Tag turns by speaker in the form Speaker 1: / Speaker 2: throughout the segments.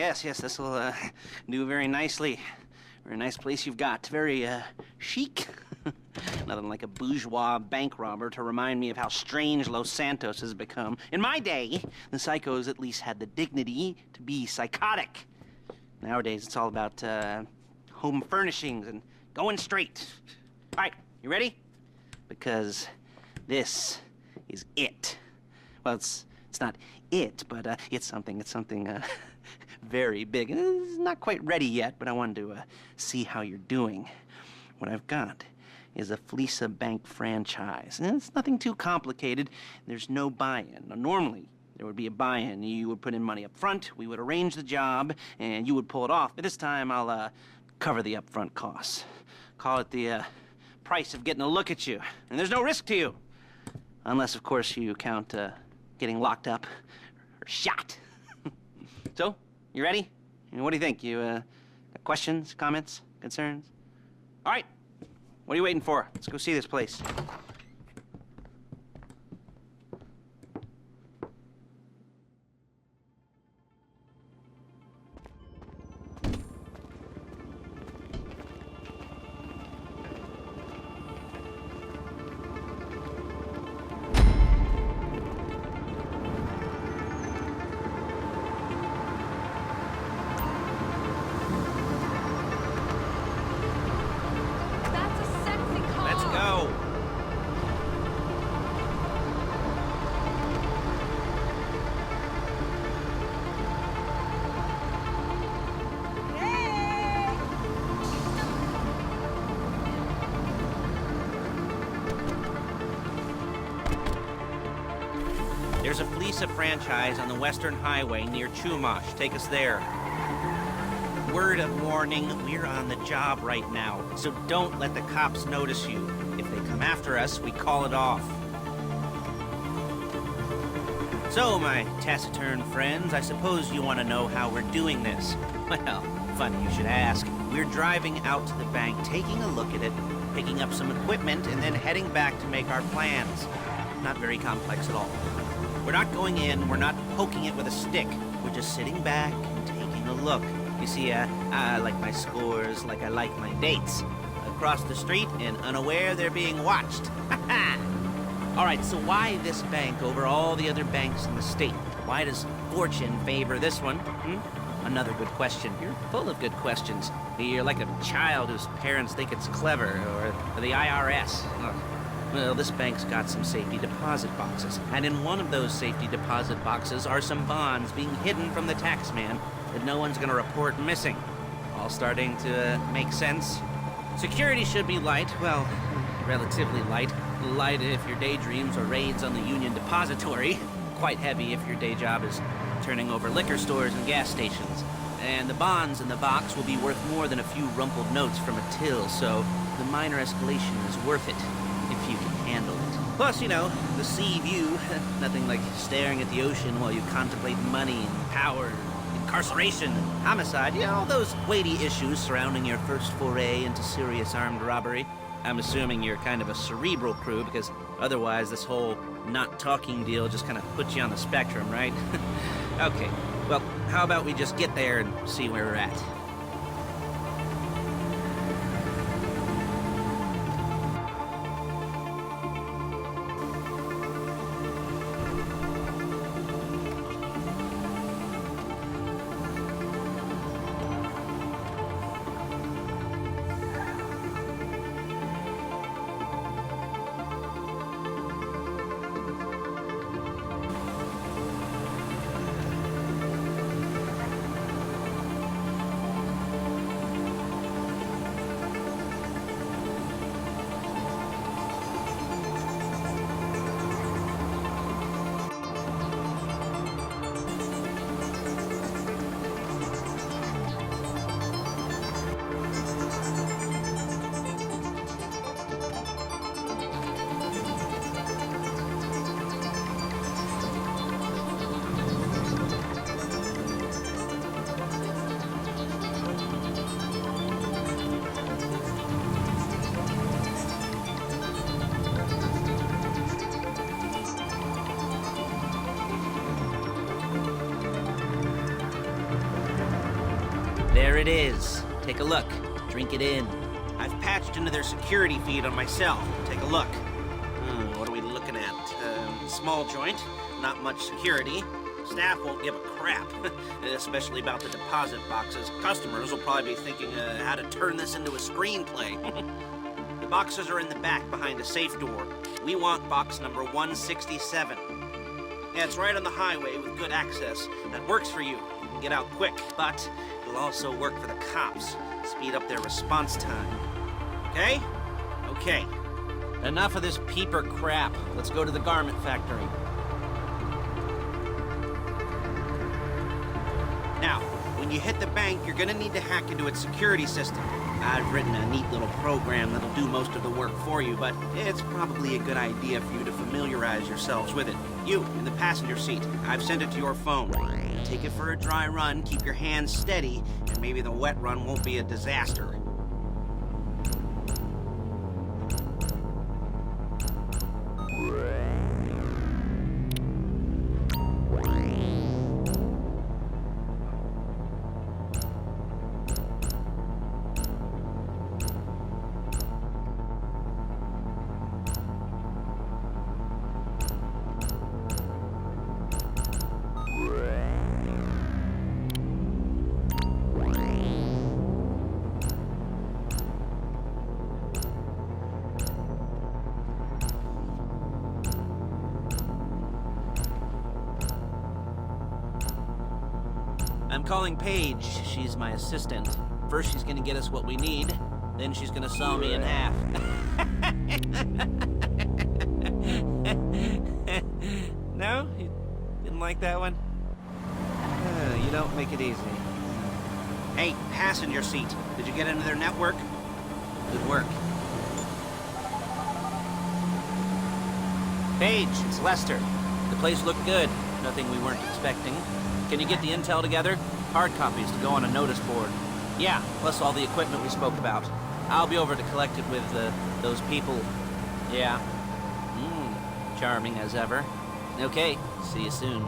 Speaker 1: yes, this will do very nicely. Very nice place you've got. Very chic. Nothing like a bourgeois bank robber to remind me of how strange Los Santos has become. In my day, the psychos at least had the dignity to be psychotic. Nowadays, it's all about home furnishings and going straight. All right, you ready? Because this is it. Well, it's not it, but it's something very big. It's not quite ready yet, but I wanted to see how you're doing. What I've got is a Fleeca bank franchise. And it's nothing too complicated. There's no buy-in. Now, normally, there would be a buy-in. You would put in money up front, we would arrange the job, and you would pull it off. But this time, I'll cover the upfront costs. Call it the price of getting a look at you. And there's no risk to you. Unless, of course, you count getting locked up or shot. So, you ready? What do you think? You got questions, comments, concerns? All right. What are you waiting for? Let's go see this place. There's a Fleeca franchise on the Western Highway near Chumash. Take us there. Word of warning, we're on the job right now, so don't let the cops notice you. If they come after us, we call it off. So, my taciturn friends, I suppose you want to know how we're doing this. Well, funny you should ask. We're driving out to the bank, taking a look at it, picking up some equipment, and then heading back to make our plans. Not very complex at all. We're not going in, we're not poking it with a stick. We're just sitting back and taking a look. You see, I like my scores like I like my dates. Across the street and unaware they're being watched. All right, so why this bank over all the other banks in the state? Why does fortune favor this one? Another good question. You're full of good questions. You're like a child whose parents think it's clever, or the IRS. Ugh. Well, this bank's got some safety deposit boxes, and in one of those safety deposit boxes are some bonds being hidden from the tax man that no one's gonna report missing. All starting to make sense? Security should be light, well, relatively light. Light if your daydreams or raids on the Union Depository. Quite heavy if your day job is turning over liquor stores and gas stations. And the bonds in the box will be worth more than a few rumpled notes from a till, so the minor escalation is worth it. If you can handle it. Plus, you know, the sea view, nothing like staring at the ocean while you contemplate money and power, incarceration, and homicide, you know, all those weighty issues surrounding your first foray into serious armed robbery. I'm assuming you're kind of a cerebral crew, because otherwise this whole not talking deal just kind of puts you on the spectrum, right? Okay, well, how about we just get there and see where we're at? it is. Take a look. Drink it in. I've patched into their security feed on my cell. Take a look. What are we looking at? Small joint, not much security. Staff won't give a crap, especially about the deposit boxes. Customers will probably be thinking how to turn this into a screenplay. The boxes are in the back behind a safe door. We want box number 167. Yeah, it's right on the highway with good access. That works for you. You can get out quick, but it'll also work for the cops. Speed up their response time. Okay? Okay. Enough of this peeper crap. Let's go to the garment factory. Now, when you hit the bank, you're gonna need to hack into its security system. I've written a neat little program that'll do most of the work for you, but it's probably a good idea for you to familiarize yourselves with it. You, in the passenger seat, I've sent it to your phone. Take it for a dry run, keep your hands steady, and maybe the wet run won't be a disaster. I'm calling Paige. She's my assistant. First, she's gonna get us what we need. Then she's gonna saw me in half. No? You didn't like that one? You don't make it easy. Hey, passenger seat. Did you get into their network? Good work. Paige, it's Lester. The place looked good. Nothing we weren't expecting. Can you get the intel together? Hard copies to go on a notice board. Yeah, plus all the equipment we spoke about. I'll be over to collect it with, those people. Yeah. Charming as ever. Okay, see you soon.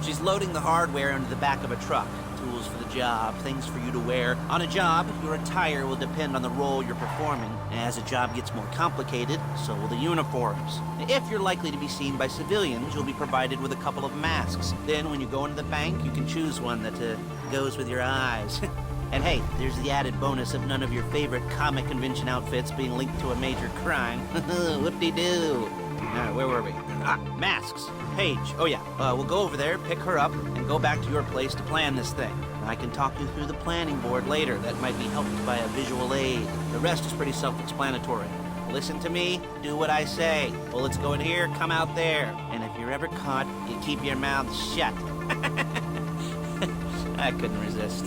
Speaker 1: She's loading the hardware into the back of a truck. Tools for the job, things for you to wear. On a job, your attire will depend on the role you're performing. As the job gets more complicated, so will the uniforms. If you're likely to be seen by civilians, you'll be provided with a couple of masks. Then when you go into the bank, you can choose one that goes with your eyes. And hey, there's the added bonus of none of your favorite comic convention outfits being linked to a major crime. Whoop-de-doo. Where were we? Masks. Paige. Oh yeah, we'll go over there, pick her up, and go back to your place to plan this thing. I can talk you through the planning board later. That might be helped by a visual aid. The rest is pretty self-explanatory. Listen to me, do what I say. Bullets go in here, come out there. And if you're ever caught, you keep your mouth shut. I couldn't resist.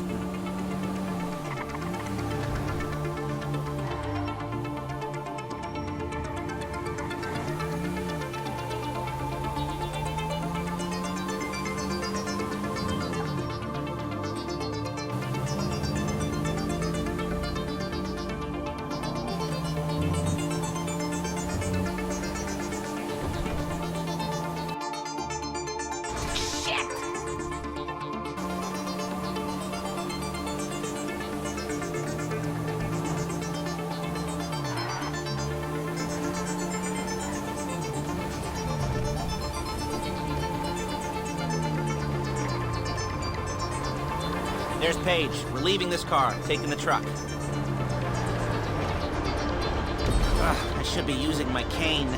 Speaker 1: There's Paige. We're leaving this car, taking the truck. I should be using my cane.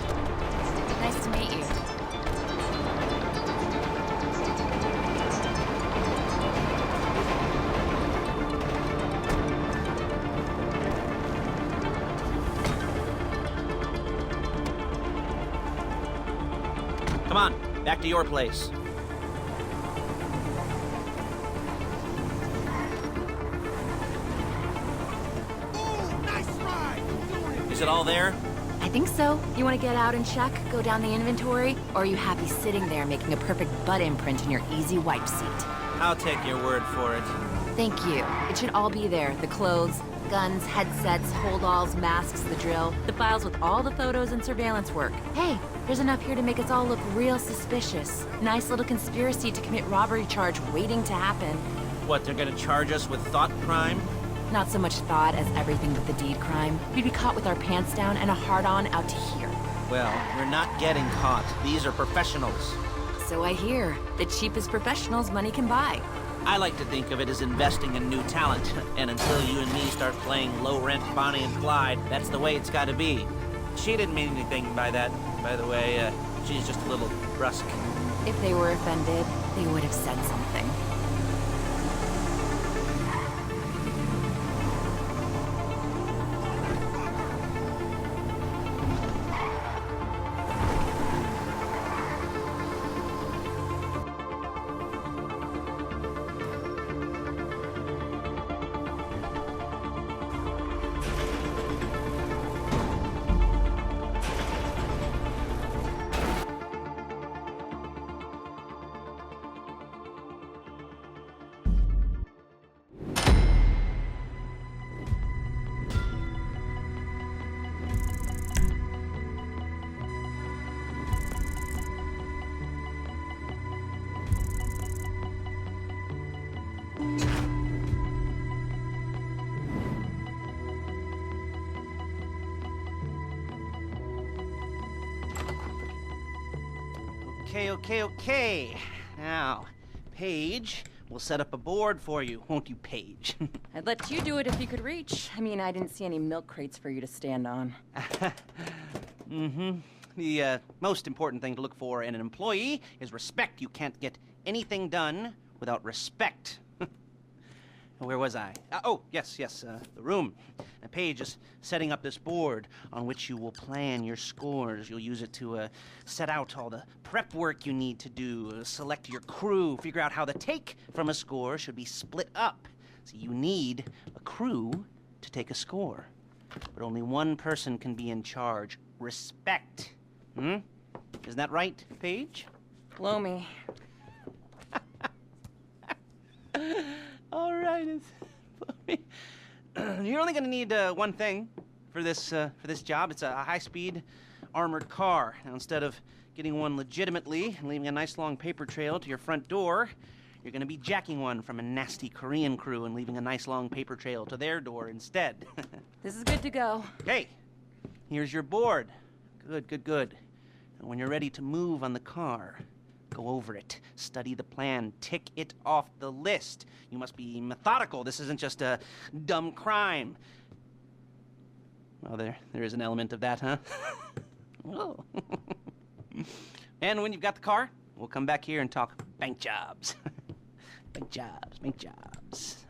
Speaker 2: Nice to meet you.
Speaker 1: Come on, back to your place. Is it all there?
Speaker 2: I think so. You want to get out and check, go down the inventory, or are you happy sitting there making a perfect butt imprint in your easy wipe seat?
Speaker 1: I'll take your word for it.
Speaker 2: Thank you. It should all be there. The clothes, guns, headsets, holdalls, masks, the drill, the files with all the photos and surveillance work. Hey, there's enough here to make us all look real suspicious. Nice little conspiracy to commit robbery charge waiting to happen.
Speaker 1: What, they're gonna charge us with thought crime?
Speaker 2: Not so much thought as everything but the deed crime. We'd be caught with our pants down and a hard-on out to here.
Speaker 1: Well, we're not getting caught. These are professionals.
Speaker 2: So I hear. The cheapest professionals money can buy.
Speaker 1: I like to think of it as investing in new talent. And until you and me start playing low-rent Bonnie and Clyde, that's the way it's gotta be. She didn't mean anything by that, by the way. She's just a little brusque.
Speaker 2: If they were offended, they would have said something.
Speaker 1: Okay. Now, Paige, we'll set up a board for you, won't you, Paige?
Speaker 2: I'd let you do it if you could reach. I mean, I didn't see any milk crates for you to stand on.
Speaker 1: The most important thing to look for in an employee is respect. You can't get anything done without respect. Where was I? Yes, the room. Paige is setting up this board on which you will plan your scores. You'll use it to set out all the prep work you need to do, select your crew, figure out how the take from a score should be split up. So you need a crew to take a score. But only one person can be in charge. Respect. Isn't that right, Paige?
Speaker 2: Blow me.
Speaker 1: All right. You're only going to need one thing for this job. It's a high-speed armored car. Now, instead of getting one legitimately and leaving a nice long paper trail to your front door, you're going to be jacking one from a nasty Korean crew and leaving a nice long paper trail to their door instead.
Speaker 2: This is good to go.
Speaker 1: Hey, here's your board. Good. And when you're ready to move on the car, go over it, study the plan, tick it off the list. You must be methodical. This isn't just a dumb crime. Well, there is an element of that, huh? Oh. And when you've got the car, we'll come back here and talk bank jobs. Bank jobs.